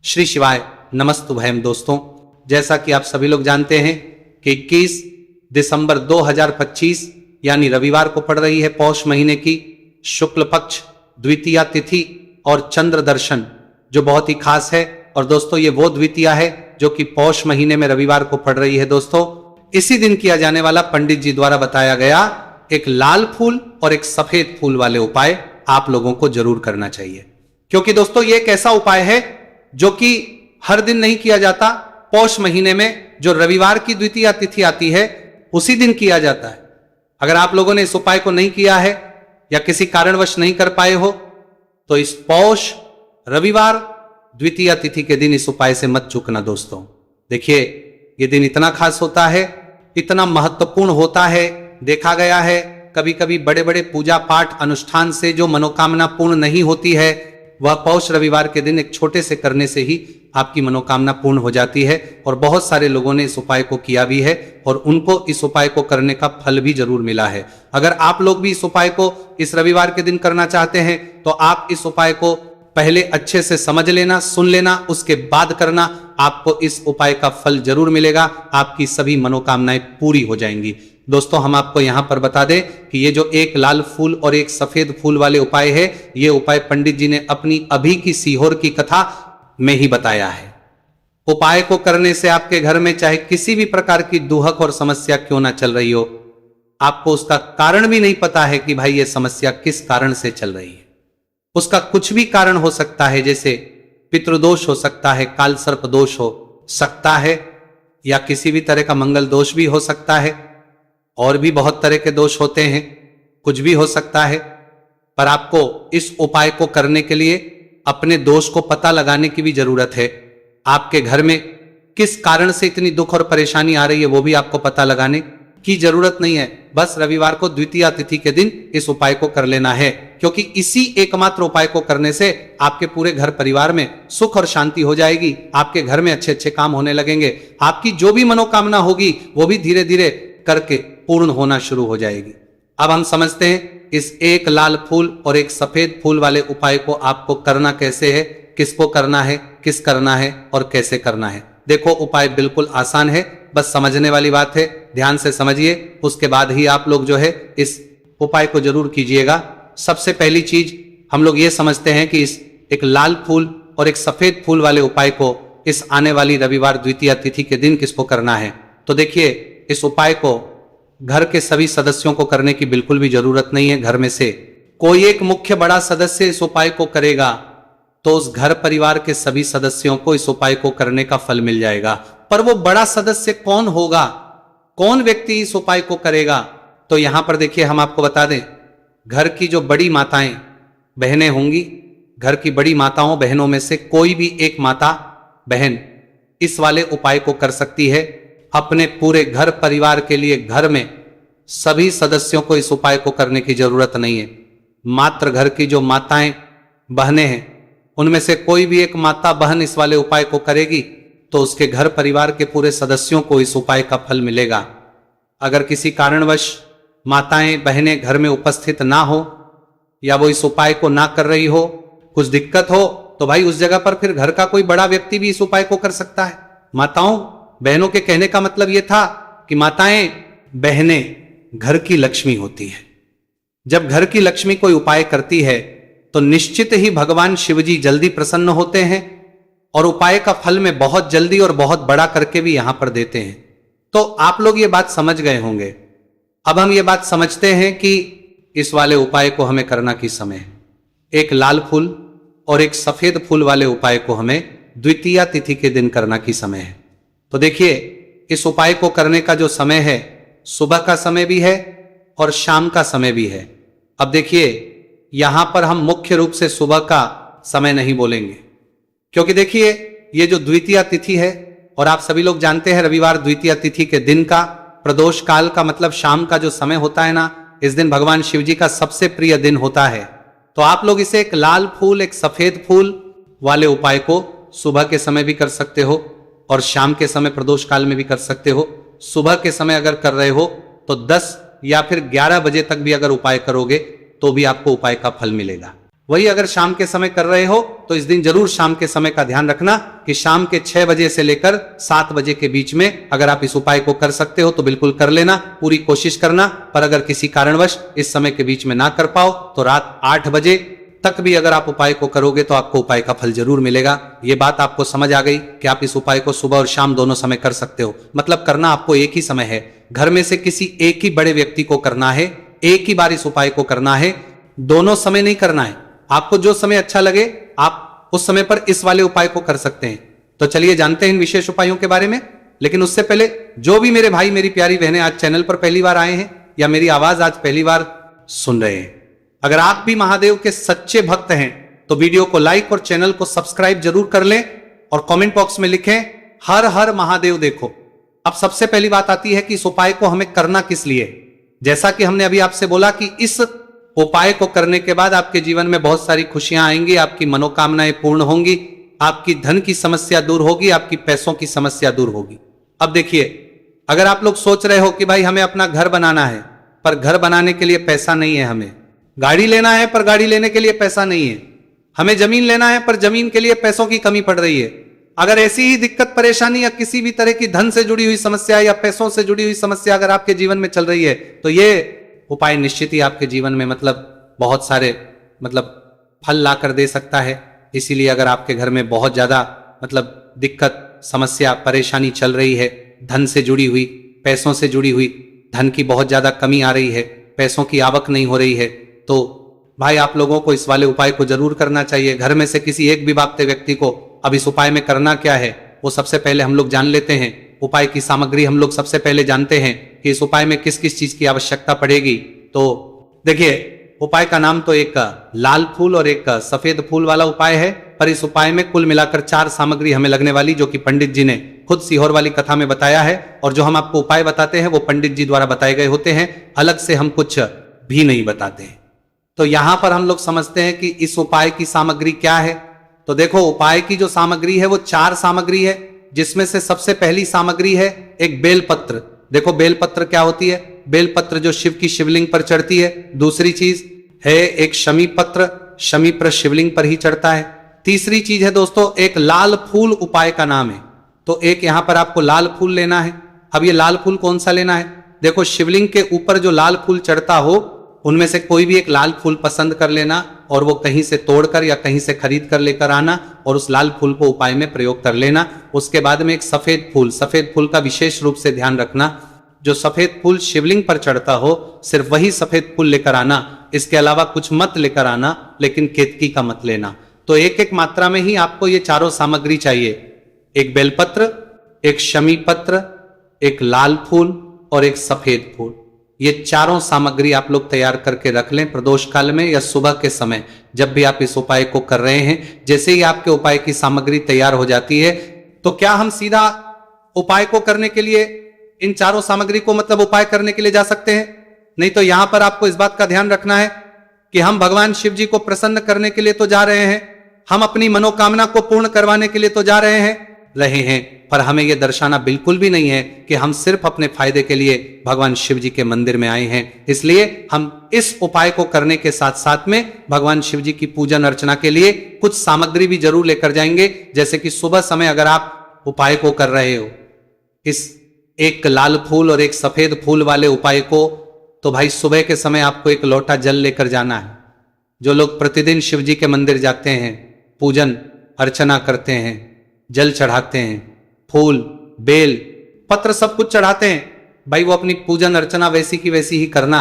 श्री शिवाय नमस्तुभयम। दोस्तों, जैसा कि आप सभी लोग जानते हैं कि 21 दिसंबर 2025 यानी रविवार को पड़ रही है पौष महीने की शुक्ल पक्ष द्वितीया तिथि और चंद्र दर्शन, जो बहुत ही खास है। और दोस्तों, ये वो द्वितीया है जो कि पौष महीने में रविवार को पड़ रही है। दोस्तों, इसी दिन किया जाने वाला पंडित जी द्वारा बताया गया एक लाल फूल और एक सफेद फूल वाले उपाय आप लोगों को जरूर करना चाहिए, क्योंकि दोस्तों ये एक ऐसा उपाय है जो कि हर दिन नहीं किया जाता। पौष महीने में जो रविवार की द्वितीया तिथि आती है उसी दिन किया जाता है। अगर आप लोगों ने इस उपाय को नहीं किया है या किसी कारणवश नहीं कर पाए हो तो इस पौष रविवार द्वितीया तिथि के दिन इस उपाय से मत चूकना। दोस्तों देखिए, ये दिन इतना खास होता है, इतना महत्वपूर्ण होता है। देखा गया है कभी कभी बड़े बड़े पूजा पाठ अनुष्ठान से जो मनोकामना पूर्ण नहीं होती है, वह पौष रविवार के दिन एक छोटे से करने से ही आपकी मनोकामना पूर्ण हो जाती है। और बहुत सारे लोगों ने इस उपाय को किया भी है और उनको इस उपाय को करने का फल भी जरूर मिला है। अगर आप लोग भी इस उपाय को इस रविवार के दिन करना चाहते हैं तो आप इस उपाय को पहले अच्छे से समझ लेना, सुन लेना, उसके बाद करना। आपको इस उपाय का फल जरूर मिलेगा, आपकी सभी मनोकामनाएं पूरी हो जाएंगी। दोस्तों, हम आपको यहां पर बता दें कि ये जो एक लाल फूल और एक सफेद फूल वाले उपाय है, ये उपाय पंडित जी ने अपनी अभी की सीहोर की कथा में ही बताया है। उपाय को करने से आपके घर में चाहे किसी भी प्रकार की दुहक और समस्या क्यों ना चल रही हो, आपको उसका कारण भी नहीं पता है कि भाई ये समस्या किस कारण से चल रही है। उसका कुछ भी कारण हो सकता है, जैसे पितृदोष हो सकता है, काल सर्प दोष हो सकता है, या किसी भी तरह का मंगल दोष भी हो सकता है, और भी बहुत तरह के दोष होते हैं, कुछ भी हो सकता है। पर आपको इस उपाय को करने के लिए अपने दोष को पता लगाने की भी जरूरत है। आपके घर में किस कारण से इतनी दुख और परेशानी आ रही है वो भी आपको पता लगाने की जरूरत नहीं है। बस रविवार को द्वितीया तिथि के दिन इस उपाय को कर लेना है, क्योंकि इसी एकमात्र उपाय को करने से आपके पूरे घर परिवार में सुख और शांति हो जाएगी। आपके घर में अच्छे अच्छे काम होने लगेंगे। आपकी जो भी मनोकामना होगी वो भी धीरे धीरे करके पूर्ण होना शुरू हो जाएगी। अब हम समझते हैं इस एक लाल फूल और एक सफेद फूल वाले उपाय को आपको करना कैसे है, किसको करना है, किस करना है और कैसे करना है। देखो, उपाय बिल्कुल आसान है, बस समझने वाली बात है। ध्यान से समझिए, उसके बाद ही आप लोग जो है इस उपाय को जरूर कीजिएगा। सबसे पहली चीज हम लोग ये समझते हैं कि इस एक लाल फूल और एक सफेद फूल वाले उपाय को इस आने वाली रविवार द्वितीया तिथि के दिन किसको करना है। तो देखिए, इस उपाय को घर के सभी सदस्यों को करने की बिल्कुल भी जरूरत नहीं है। घर में से कोई एक मुख्य बड़ा सदस्य इस उपाय को करेगा तो उस घर परिवार के सभी सदस्यों को इस उपाय को करने का फल मिल जाएगा। पर वो बड़ा सदस्य कौन होगा, कौन व्यक्ति इस उपाय को करेगा, तो यहां पर देखिए हम आपको बता दें, घर की जो बड़ी माताएं बहनें होंगी, घर की बड़ी माताओं बहनों में से कोई भी एक माता बहन इस वाले उपाय को कर सकती है। अपने पूरे घर परिवार के लिए घर में सभी सदस्यों को इस उपाय को करने की जरूरत नहीं है। मात्र घर की जो माताएं बहनें हैं उनमें से कोई भी एक माता बहन इस वाले उपाय को करेगी तो उसके घर परिवार के पूरे सदस्यों को इस उपाय का फल मिलेगा। अगर किसी कारणवश माताएं बहनें घर में उपस्थित ना हो या वो इस उपाय को ना कर रही हो, कुछ दिक्कत हो, तो भाई उस जगह पर फिर घर का कोई बड़ा व्यक्ति भी इस उपाय को कर सकता है। माताओं बहनों के कहने का मतलब यह था कि माताएं बहनें घर की लक्ष्मी होती है। जब घर की लक्ष्मी कोई उपाय करती है तो निश्चित ही भगवान शिवजी जल्दी प्रसन्न होते हैं और उपाय का फल में बहुत जल्दी और बहुत बड़ा करके भी यहां पर देते हैं। तो आप लोग ये बात समझ गए होंगे। अब हम ये बात समझते हैं कि इस वाले उपाय को हमें करना किस समय है। एक लाल फूल और एक सफेद फूल वाले उपाय को हमें द्वितीया तिथि के दिन करना की समय है। तो देखिए, इस उपाय को करने का जो समय है, सुबह का समय भी है और शाम का समय भी है। अब देखिए, यहां पर हम मुख्य रूप से सुबह का समय नहीं बोलेंगे, क्योंकि देखिए ये जो द्वितीया तिथि है, और आप सभी लोग जानते हैं रविवार द्वितीया तिथि के दिन का प्रदोष काल का मतलब शाम का जो समय होता है ना, इस दिन भगवान शिव जी का सबसे प्रिय दिन होता है। तो आप लोग इसे एक लाल फूल एक सफेद फूल वाले उपाय को सुबह के समय भी कर सकते हो और शाम के समय प्रदोष काल में भी कर सकते हो। सुबह के समय अगर कर रहे हो तो 10 या फिर 11 बजे तक भी अगर उपाय करोगे तो भी आपको उपाय का फल मिलेगा। वही अगर शाम के समय कर रहे हो तो इस दिन जरूर शाम के समय का ध्यान रखना कि शाम के 6 बजे से लेकर 7 बजे के बीच में अगर आप इस उपाय को कर सकते हो तो बिल्कुल कर लेना, पूरी कोशिश करना। पर अगर किसी कारणवश इस समय के बीच में ना कर पाओ तो रात 8 बजे तक भी अगर आप उपाय को करोगे तो आपको उपाय का फल जरूर मिलेगा। ये बात आपको समझ आ गई कि आप इस उपाय को सुबह और शाम दोनों समय कर सकते हो। मतलब करना आपको एक ही समय है, घर में से किसी एक ही बड़े व्यक्ति को करना है, एक ही बार इस उपाय को करना है, दोनों समय नहीं करना है। आपको जो समय अच्छा लगे आप उस समय पर इस वाले उपाय को कर सकते हैं। तो चलिए जानते हैं इन विशेष उपायों के बारे में। लेकिन उससे पहले जो भी मेरे भाई मेरी प्यारी बहनें आज चैनल पर पहली बार आए हैं या मेरी आवाज आज पहली बार सुन रहे हैं, अगर आप भी महादेव के सच्चे भक्त हैं तो वीडियो को लाइक और चैनल को सब्सक्राइब जरूर कर लें और कमेंट बॉक्स में लिखें हर हर महादेव। देखो, अब सबसे पहली बात आती है कि इस उपाय को हमें करना किस लिए। जैसा कि हमने अभी आपसे बोला कि इस उपाय को करने के बाद आपके जीवन में बहुत सारी खुशियां आएंगी, आपकी मनोकामनाएं पूर्ण होंगी, आपकी धन की समस्या दूर होगी, आपकी पैसों की समस्या दूर होगी। अब देखिए, अगर आप लोग सोच रहे हो कि भाई हमें अपना घर बनाना है पर घर बनाने के लिए पैसा नहीं है, हमें गाड़ी लेना है पर गाड़ी लेने के लिए पैसा नहीं है, हमें जमीन लेना है पर जमीन के लिए पैसों की कमी पड़ रही है, अगर ऐसी ही दिक्कत परेशानी या किसी भी तरह की धन से जुड़ी हुई समस्या या पैसों से जुड़ी हुई समस्या अगर आपके जीवन में चल रही है तो ये उपाय निश्चित ही आपके जीवन में बहुत सारे फल ला कर दे सकता है। इसीलिए अगर आपके घर में बहुत ज्यादा दिक्कत समस्या परेशानी चल रही है, धन से जुड़ी हुई, पैसों से जुड़ी हुई, धन की बहुत ज्यादा कमी आ रही है, पैसों की आवक नहीं हो रही है, तो भाई आप लोगों को इस वाले उपाय को जरूर करना चाहिए। घर में से किसी एक भी भागते व्यक्ति को अब इस उपाय में करना क्या है वो सबसे पहले हम लोग जान लेते हैं। उपाय की सामग्री हम लोग सबसे पहले जानते हैं कि इस उपाय में किस किस चीज की आवश्यकता पड़ेगी। तो देखिए, उपाय का नाम तो एक लाल फूल और एक सफेद फूल वाला उपाय है, पर इस उपाय में कुल मिलाकर 4 सामग्री हमें लगने वाली, जो कि पंडित जी ने खुद सीहोर वाली कथा में बताया है। और जो हम आपको उपाय बताते हैं वो पंडित जी द्वारा बताए गए होते हैं, अलग से हम कुछ भी नहीं बताते हैं। तो यहां पर हम लोग समझते हैं कि इस उपाय की सामग्री क्या है। तो देखो, उपाय की जो सामग्री है वो 4 सामग्री है, जिसमें से सबसे पहली सामग्री है एक बेलपत्र। देखो, बेलपत्र क्या होती है? बेलपत्र जो शिव की शिवलिंग पर चढ़ती है। दूसरी चीज है एक शमी पत्र, शमी पर शिवलिंग पर ही चढ़ता है। तीसरी चीज है दोस्तों एक लाल फूल, उपाय का नाम है। तो एक यहां पर आपको लाल फूल लेना है। अब ये लाल फूल कौन सा लेना है? देखो, शिवलिंग के ऊपर जो लाल फूल चढ़ता हो उनमें से कोई भी एक लाल फूल पसंद कर लेना और वो कहीं से तोड़कर या कहीं से खरीद कर लेकर आना और उस लाल फूल को उपाय में प्रयोग कर लेना। उसके बाद में एक सफेद फूल, सफेद फूल का विशेष रूप से ध्यान रखना, जो सफेद फूल शिवलिंग पर चढ़ता हो सिर्फ वही सफेद फूल लेकर आना, इसके अलावा कुछ मत लेकर आना, लेकिन केतकी का मत लेना। तो एक एक मात्रा में ही आपको ये चारों सामग्री चाहिए, एक बेलपत्र, एक शमी पत्र, एक लाल फूल और एक सफेद फूल। ये चारों सामग्री आप लोग तैयार करके रख लें प्रदोष काल में या सुबह के समय, जब भी आप इस उपाय को कर रहे हैं। जैसे ही आपके उपाय की सामग्री तैयार हो जाती है तो क्या हम सीधा उपाय को करने के लिए इन चारों सामग्री को उपाय करने के लिए जा सकते हैं? नहीं, तो यहां पर आपको इस बात का ध्यान रखना है कि हम भगवान शिव जी को प्रसन्न करने के लिए तो जा रहे हैं, हम अपनी मनोकामना को पूर्ण करवाने के लिए तो जा रहे हैं, पर हमें यह दर्शाना बिल्कुल भी नहीं है कि हम सिर्फ अपने फायदे के लिए भगवान शिव जी के मंदिर में आए हैं। इसलिए हम इस उपाय को करने के साथ साथ में भगवान शिव जी की पूजन अर्चना के लिए कुछ सामग्री भी जरूर लेकर जाएंगे। जैसे कि सुबह समय अगर आप उपाय को कर रहे हो, इस एक लाल फूल और एक सफेद फूल वाले उपाय को, तो भाई सुबह के समय आपको एक लोटा जल लेकर जाना है। जो लोग प्रतिदिन शिव जी के मंदिर जाते हैं, पूजन अर्चना करते हैं, जल चढ़ाते हैं, फूल बेल पत्र सब कुछ चढ़ाते हैं, भाई वो अपनी पूजन अर्चना वैसी की वैसी ही करना।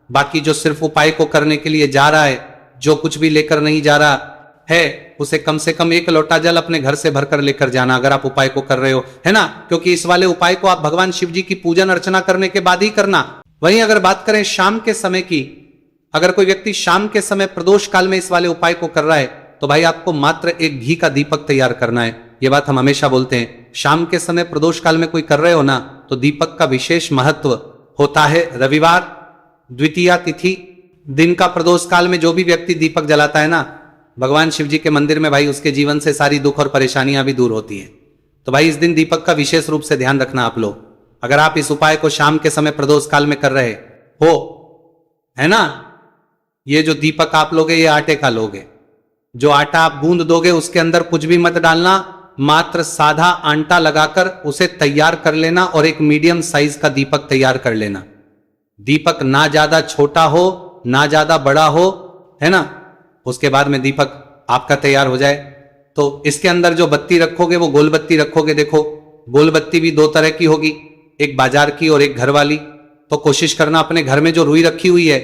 बाकी जो सिर्फ उपाय को करने के लिए जा रहा है, जो कुछ भी लेकर नहीं जा रहा है, उसे कम से कम एक लोटा जल अपने घर से भरकर लेकर जाना, अगर आप उपाय को कर रहे हो, है ना। क्योंकि इस वाले उपाय को आप भगवान शिव जी की पूजन अर्चना करने के बाद ही करना। वहीं अगर बात करें शाम के समय की, अगर कोई व्यक्ति शाम के समय प्रदोष काल में इस वाले उपाय को कर रहा है तो भाई आपको मात्र एक घी का दीपक तैयार करना है। यह बात हम हमेशा बोलते हैं, शाम के समय प्रदोष काल में कोई कर रहे हो ना, तो दीपक का विशेष महत्व होता है। रविवार द्वितीया तिथि दिन का प्रदोष काल में जो भी व्यक्ति दीपक जलाता है ना भगवान शिव जी के मंदिर में, भाई उसके जीवन से सारी दुख और परेशानियां भी दूर होती है। तो भाई इस दिन दीपक का विशेष रूप से ध्यान रखना आप लोग। अगर आप इस उपाय को शाम के समय प्रदोष काल में कर रहे हो, है ना, ये जो दीपक आप लोगे ये आटे का लोगे। जो आटा आप गूंद दोगे उसके अंदर कुछ भी मत डालना, मात्र साधा आटा लगाकर उसे तैयार कर लेना और एक मीडियम साइज का दीपक तैयार कर लेना। दीपक ना ज्यादा छोटा हो ना ज्यादा बड़ा हो, है ना। उसके बाद में दीपक आपका तैयार हो जाए तो इसके अंदर जो बत्ती रखोगे वो गोल बत्ती रखोगे। देखो गोल बत्ती भी दो तरह की होगी, एक बाजार की और एक घर वाली। तो कोशिश करना अपने घर में जो रुई रखी हुई है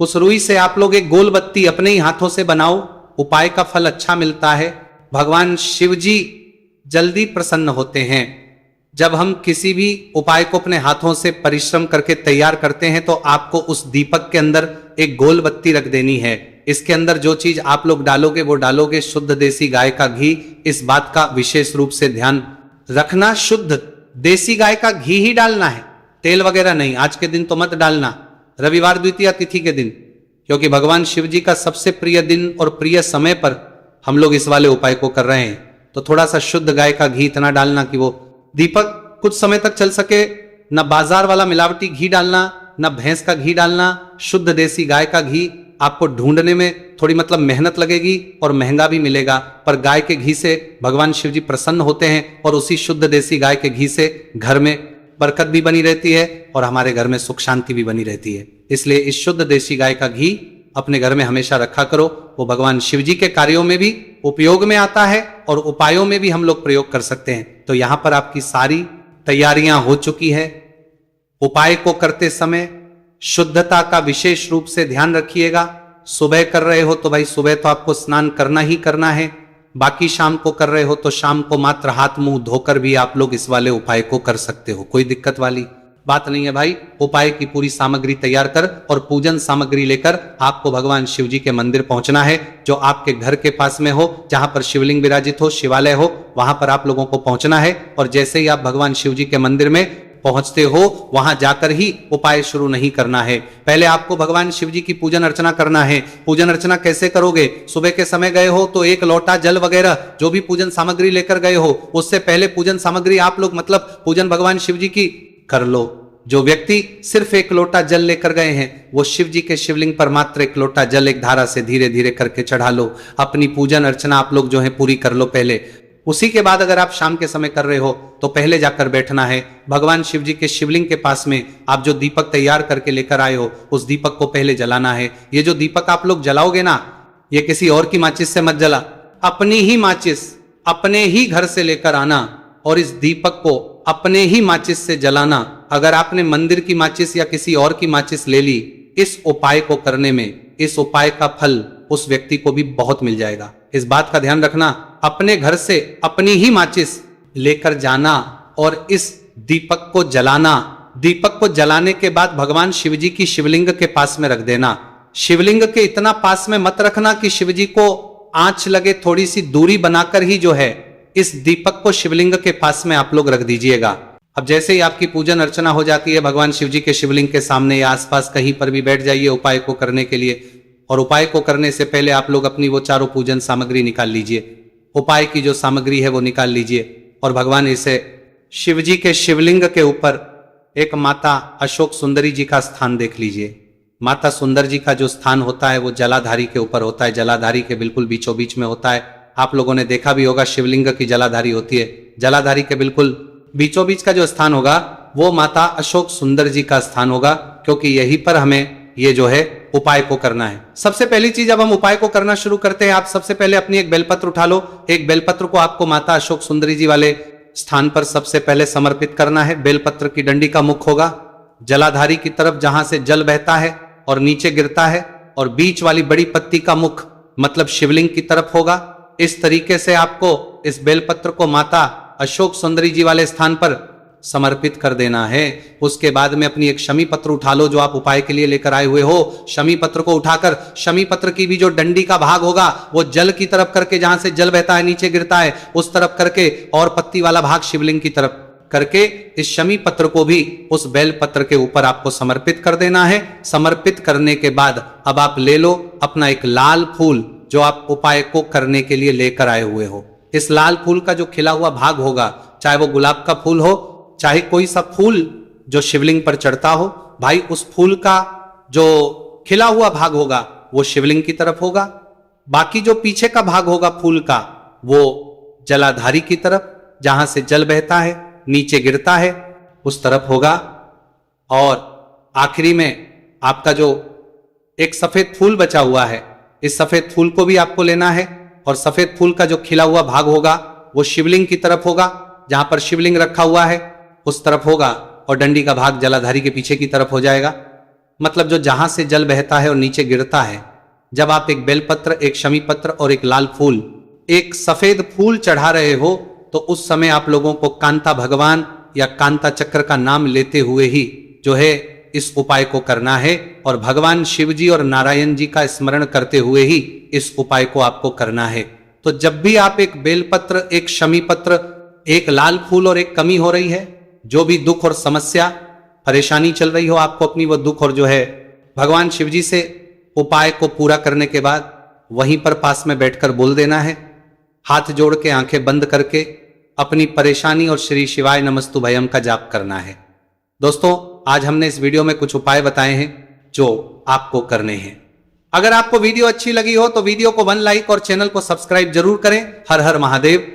उस रुई से आप लोग एक गोल बत्ती अपने ही हाथों से बनाओ। उपाय का फल अच्छा मिलता है। भगवान शिव जी जल्दी प्रसन्न होते हैं। जब हम किसी भी उपाय को अपने हाथों से परिश्रम करके तैयार करते हैं तो आपको उस दीपक के अंदर एक गोल बत्ती रख देनी है। इसके अंदर जो चीज आप लोग डालोगे वो डालोगे शुद्ध देसी गाय का घी। इस बात का विशेष रूप से ध्यान रखना, शुद्ध देसी गाय का घी ही डालना है, तेल वगैरह नहीं। आज के दिन तो मत डालना, रविवार द्वितीया तिथि के दिन, क्योंकि भगवान शिव जी का सबसे प्रिय दिन और प्रिय समय पर हम लोग इस वाले उपाय को कर रहे हैं। तो थोड़ा सा शुद्ध गाय का घी इतना डालना कि वो दीपक कुछ समय तक चल सके। न बाजार वाला मिलावटी घी डालना, न भैंस का घी डालना, शुद्ध देसी गाय का घी। आपको ढूंढने में थोड़ी मतलब मेहनत लगेगी और महंगा भी मिलेगा, पर गाय के घी से भगवान शिव जी प्रसन्न होते हैं और उसी शुद्ध देसी गाय के घी से घर में बरकत भी बनी रहती है और हमारे घर में सुख शांति भी बनी रहती है। इसलिए इस शुद्ध देसी गाय का घी अपने घर में हमेशा रखा करो। वो भगवान शिव जी के कार्यों में भी उपयोग में आता है और उपायों में भी हम लोग प्रयोग कर सकते हैं। तो यहां पर आपकी सारी तैयारियां हो चुकी है। उपाय को करते समय शुद्धता का विशेष रूप से ध्यान रखिएगा। सुबह कर रहे हो तो भाई सुबह तो आपको स्नान करना ही करना है। बाकी शाम को कर रहे हो तो शाम को मात्र हाथ मुंह धोकर भी आप लोग इस वाले उपाय को कर सकते हो, कोई दिक्कत वाली बात नहीं है भाई। उपाय की पूरी सामग्री तैयार कर और पूजन सामग्री लेकर आपको भगवान शिव जी के मंदिर पहुंचना है, जो आपके घर के पास में हो, जहां पर शिवलिंग विराजित हो, शिवालय हो, वहां पर आप लोगों को पहुंचना है। और जैसे ही आप भगवान शिव जी के मंदिर में पहुंचते हो वहां जाकर ही उपाय शुरू नहीं करना है। पहले आपको भगवान शिव जी की पूजन अर्चना करना है। पूजन अर्चना कैसे करोगे? सुबह के समय गए हो तो एक लोटा जल वगैरह जो भी पूजन सामग्री लेकर गए हो उससे पहले पूजन सामग्री आप लोग मतलब पूजन भगवान शिव जी की कर लो। जो व्यक्ति सिर्फ एक लोटा जल लेकर गए हैं वो शिव जी के शिवलिंग पर मात्र एक लोटा जल एक धारा से धीरे धीरे करके चढ़ा लो। अपनी पूजन अर्चना आप लोग जो है पूरी कर लो पहले। उसी के बाद अगर आप शाम के समय कर रहे हो तो पहले जाकर बैठना है भगवान शिव जी के शिवलिंग के पास में। आप जो दीपक तैयार करके लेकर आए हो उस दीपक को पहले जलाना है। ये जो दीपक आप लोग जलाओगे ना, ये किसी और की माचिस से मत जला, अपनी ही माचिस अपने ही घर से लेकर आना और इस दीपक को अपने ही माचिस से जलाना। अगर आपने मंदिर की माचिस या किसी और की माचिस ले ली इस उपाय को करने में, इस उपाय का फल उस व्यक्ति को भी बहुत मिल जाएगा। इस बात का ध्यान रखना, अपने घर से अपनी ही माचिस लेकर जाना और इस दीपक को जलाना। दीपक को जलाने के बाद भगवान शिव जी की शिवलिंग के पास में रख देना। शिवलिंग के इतना पास में मत रखना कि शिव जी को आंच लगे, थोड़ी सी दूरी बनाकर ही जो है इस दीपक को शिवलिंग के पास में आप लोग रख दीजिएगा। अब जैसे ही आपकी पूजन अर्चना हो जाती है भगवान शिव जी के शिवलिंग के सामने या आसपास कहीं पर भी बैठ जाइए उपाय को करने के लिए। और उपाय को करने से पहले आप लोग अपनी वो चारों पूजन सामग्री निकाल लीजिए। उपाय की जो सामग्री है वो निकाल लीजिए और भगवान इसे शिव जी के शिवलिंग के ऊपर एक माता अशोक सुंदरी जी का स्थान देख लीजिए। माता सुंदर जी का जो स्थान होता है वो जलाधारी के ऊपर होता है, जलाधारी के बिल्कुल बीचों बीच में होता है। आप लोगों ने देखा भी होगा शिवलिंग की जलाधारी होती है। जलाधारी के बिल्कुल बीचों बीच का जो स्थान होगा वो माता अशोक सुंदर जी का स्थान होगा, क्योंकि यहीं पर हमें ये जो है उपाय को करना है। सबसे पहली चीज अब हम उपाय को करना शुरू करते हैं। आप सबसे पहले अपनी एक बेलपत्र उठा लो। एक बेलपत्र को आपको माता अशोक सुंदरी जी वाले स्थान पर सबसे पहले समर्पित करना है। बेलपत्र की डंडी का मुख होगा जलाधारी की तरफ जहां से जल बहता है और नीचे गिरता है, और बीच वाली बड़ी पत्ती का मुख मतलब शिवलिंग की तरफ होगा। इस तरीके से आपको इस बेलपत्र को माता अशोक सुंदरी जी वाले स्थान पर समर्पित कर देना है। उसके बाद में अपनी एक शमी पत्र उठा लो जो आप उपाय के लिए लेकर आए हुए हो। शमी पत्र को उठाकर शमी पत्र की भी जो डंडी का भाग होगा वो जल की तरफ करके, जहां से जल बहता है नीचे गिरता है उस तरफ करके, और पत्ती वाला भाग शिवलिंग की तरफ करके इस शमी पत्र को भी उस बेल पत्र के ऊपर आपको समर्पित कर देना है। समर्पित करने के बाद अब आप ले लो अपना एक लाल फूल जो आप उपाय को करने के लिए लेकर आए हुए हो। इस लाल फूल का जो खिला हुआ भाग होगा, चाहे वो गुलाब का फूल हो चाहे कोई सा फूल जो शिवलिंग पर चढ़ता हो, भाई उस फूल का जो खिला हुआ भाग होगा वो शिवलिंग की तरफ होगा। बाकी जो पीछे का भाग होगा फूल का वो जलाधारी की तरफ, जहां से जल बहता है नीचे गिरता है उस तरफ होगा। और आखिरी में आपका जो एक सफेद फूल बचा हुआ है, इस सफेद फूल को भी आपको लेना है और सफेद फूल का जो खिला हुआ भाग होगा वो शिवलिंग की तरफ होगा, जहां पर शिवलिंग रखा हुआ है उस तरफ होगा। और डंडी का भाग जलाधारी के पीछे की तरफ हो जाएगा। मतलब जो जहां से जल बहता है और नीचे गिरता है, जब आप एक बेलपत्र, एक शमी पत्र और एक लाल फूल, एक सफेद फूल चढ़ा रहे हो तो उस समय आप लोगों को कांता भगवान या कांता चक्र का नाम लेते हुए ही जो है इस उपाय को करना है और भगवान शिव जी और नारायण जी का स्मरण करते हुए ही इस उपाय को आपको करना है। तो जब भी आप एक बेलपत्र, एक शमी पत्र, एक लाल फूल और एक कमी हो रही है, जो भी दुख और समस्या परेशानी चल रही हो आपको अपनी, वो दुख और जो है भगवान शिव जी से उपाय को पूरा करने के बाद वहीं पर पास में बैठकर बोल देना है, हाथ जोड़ के आंखें बंद करके अपनी परेशानी और श्री शिवाय नमस्तुभयम का जाप करना है। दोस्तों, आज हमने इस वीडियो में कुछ उपाय बताए हैं जो आपको करने हैं। अगर आपको वीडियो अच्छी लगी हो तो वीडियो को 1 लाइक और चैनल को सब्सक्राइब जरूर करें। हर हर महादेव।